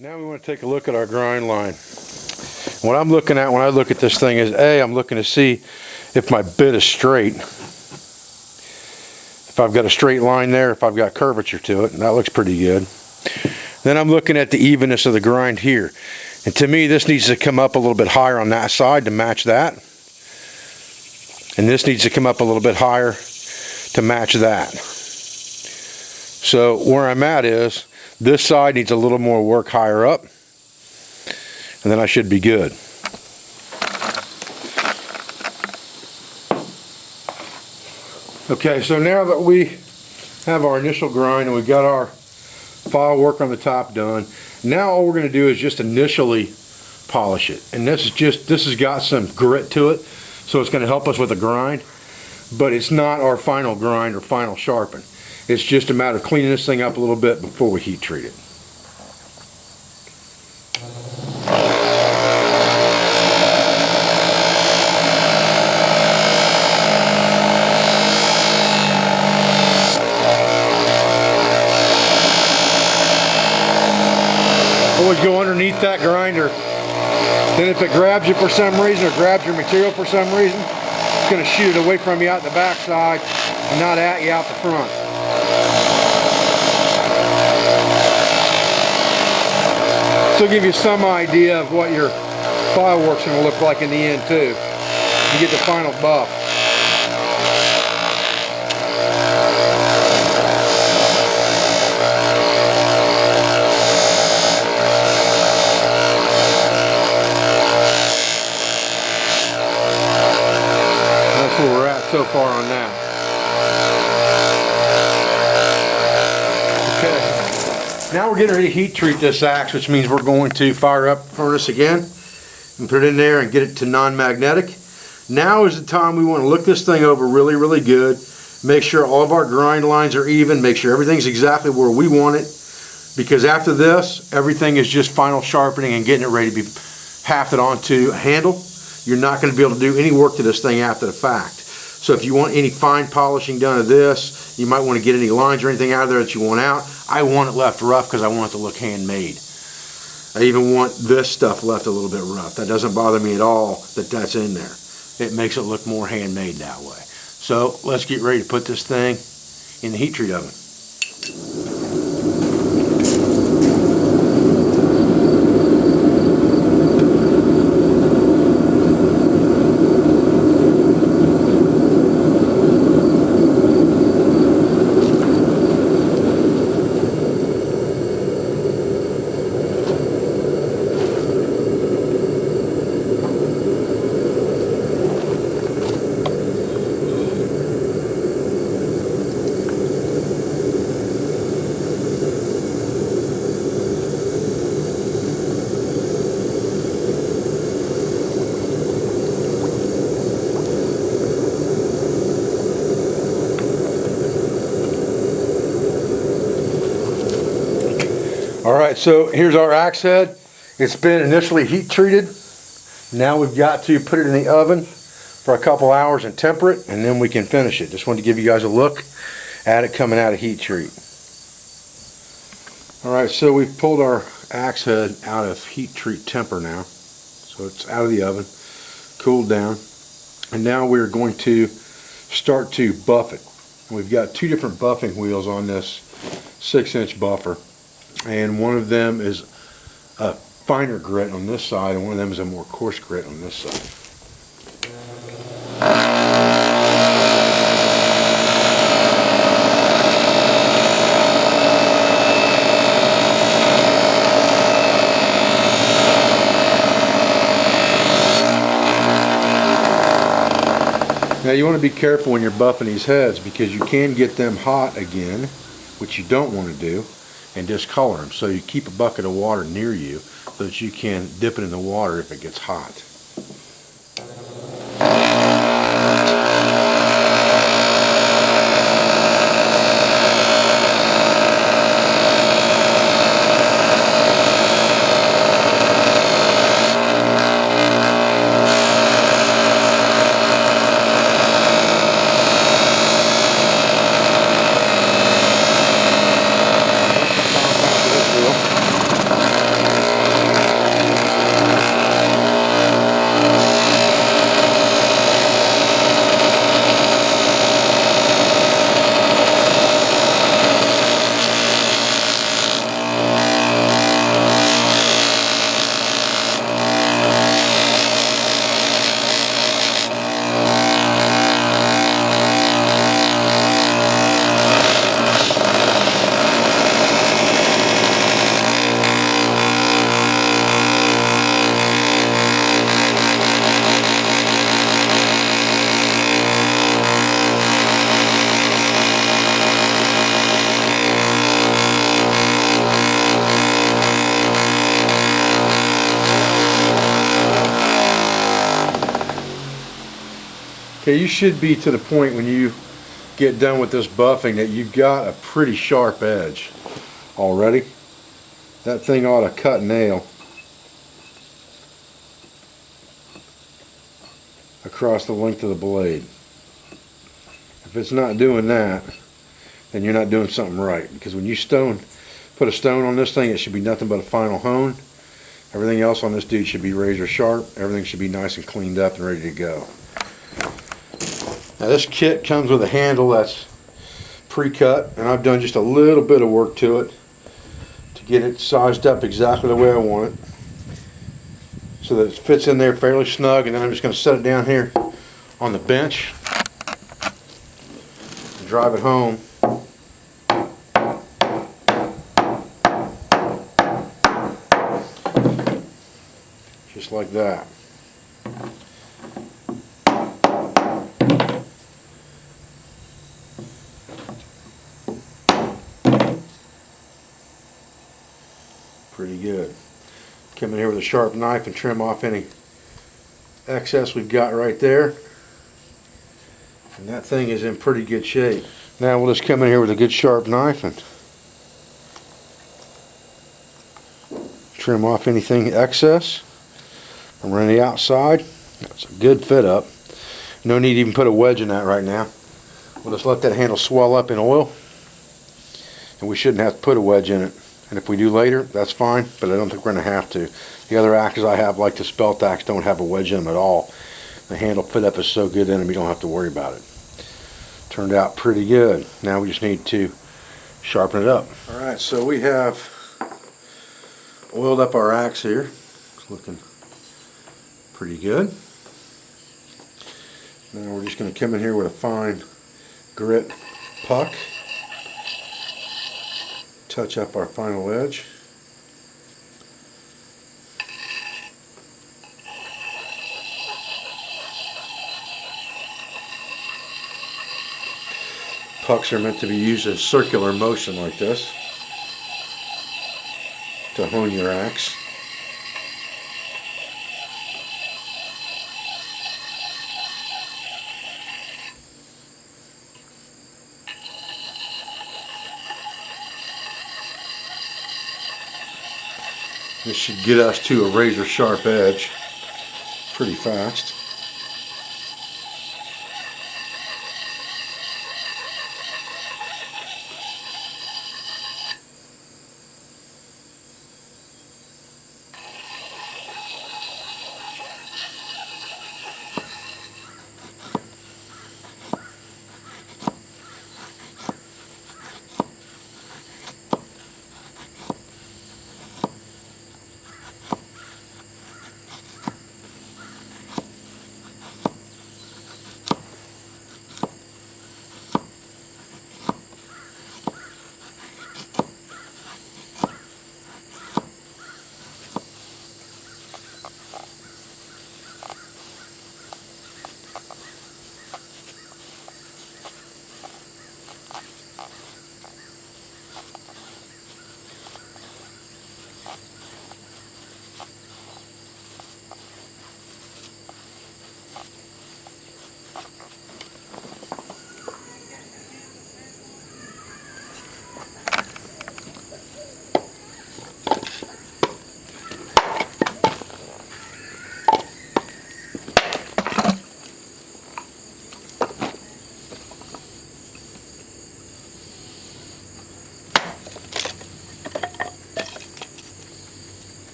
Now we want to take a look at our grind line. What I'm looking at when I look at this thing is, I'm looking to see if my bit is straight. If I've got a straight line there, if I've got curvature to it, and that looks pretty good. Then I'm looking at the evenness of the grind here. And to me, this needs to come up a little bit higher on that side to match that. And this needs to come up a little bit higher to match that. So where I'm at is, this side needs a little more work higher up, and then I should be good. Okay, so now that we have our initial grind and we've got our file work on the top done, now all we're going to do is just initially polish it. And this has got some grit to it, so it's going to help us with the grind, but it's not our final grind or final sharpen. It's just a matter of cleaning this thing up a little bit before we heat treat it. Always go underneath that grinder. Then if it grabs you for some reason or grabs your material for some reason, it's going to shoot it away from you out the back side and not at you out the front. So give you some idea of what your fireworks going to look like in the end too. You get the final buff. That's where we're at so far on that. Now we're getting ready to heat treat this axe, which means we're going to fire up the furnace again and put it in there and get it to non-magnetic. Now is the time we want to look this thing over really, really good. Make sure all of our grind lines are even. Make sure everything's exactly where we want it. Because after this, everything is just final sharpening and getting it ready to be hafted onto a handle. You're not going to be able to do any work to this thing after the fact. So if you want any fine polishing done of this, you might want to get any lines or anything out of there that you want out. I want it left rough because I want it to look handmade. I even want this stuff left a little bit rough. That doesn't bother me at all that that's in there. It makes it look more handmade that way. So let's get ready to put this thing in the heat treat oven. Alright, so here's our axe head. It's been initially heat treated. Now we've got to put it in the oven for a couple hours and temper it, and then we can finish it. Just wanted to give you guys a look at it coming out of heat treat. Alright, so we've pulled our axe head out of heat treat temper now. So it's out of the oven, cooled down, and now we're going to start to buff it. We've got two different buffing wheels on this 6-inch buffer. And one of them is a finer grit on this side, and one of them is a more coarse grit on this side. Now you want to be careful when you're buffing these heads because you can get them hot again, which you don't want to do, and discolor them. So you keep a bucket of water near you so that you can dip it in the water if it gets hot. Okay, you should be to the point when you get done with this buffing that you've got a pretty sharp edge already. That thing ought to cut nail across the length of the blade. If it's not doing that, then you're not doing something right, because when you put a stone on this thing, it should be nothing but a final hone. Everything else on this dude should be razor sharp. Everything should be nice and cleaned up and ready to go. Now this kit comes with a handle that's pre-cut, and I've done just a little bit of work to it to get it sized up exactly the way I want it, so that it fits in there fairly snug. And then I'm just going to set it down here on the bench and drive it home. Just like that. Pretty good. Come in here with a sharp knife and trim off any excess we've got right there. And that thing is in pretty good shape. Now we'll just come in here with a good sharp knife and trim off anything excess around the outside. That's a good fit up. No need to even put a wedge in that right now. We'll just let that handle swell up in oil, and we shouldn't have to put a wedge in it. And if we do later, that's fine, but I don't think we're going to have to. The other axes I have, like this belt axe, don't have a wedge in them at all. The handle fit up is so good in them, you don't have to worry about it. Turned out pretty good. Now we just need to sharpen it up. Alright, so we have oiled up our axe here. It's looking pretty good. Now we're just going to come in here with a fine grit puck. Touch up our final edge. Pucks are meant to be used in circular motion like this to hone your axe. This should get us to a razor sharp edge pretty fast.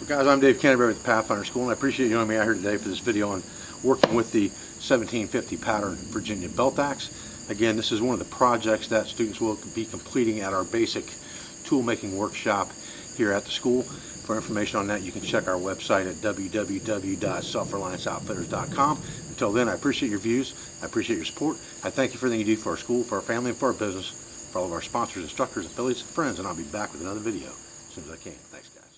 Guys, I'm Dave Canterbury with the Pathfinder School, and I appreciate you joining me out here today for this video on working with the 1750 pattern Virginia belt axe. Again, this is one of the projects that students will be completing at our basic tool making workshop here at the school. For information on that, you can check our website at www.selfrelianceoutfitters.com. Until then, I appreciate your views. I appreciate your support. I thank you for everything you do for our school, for our family, and for our business, for all of our sponsors, instructors, affiliates, and friends, and I'll be back with another video as soon as I can. Thanks, guys.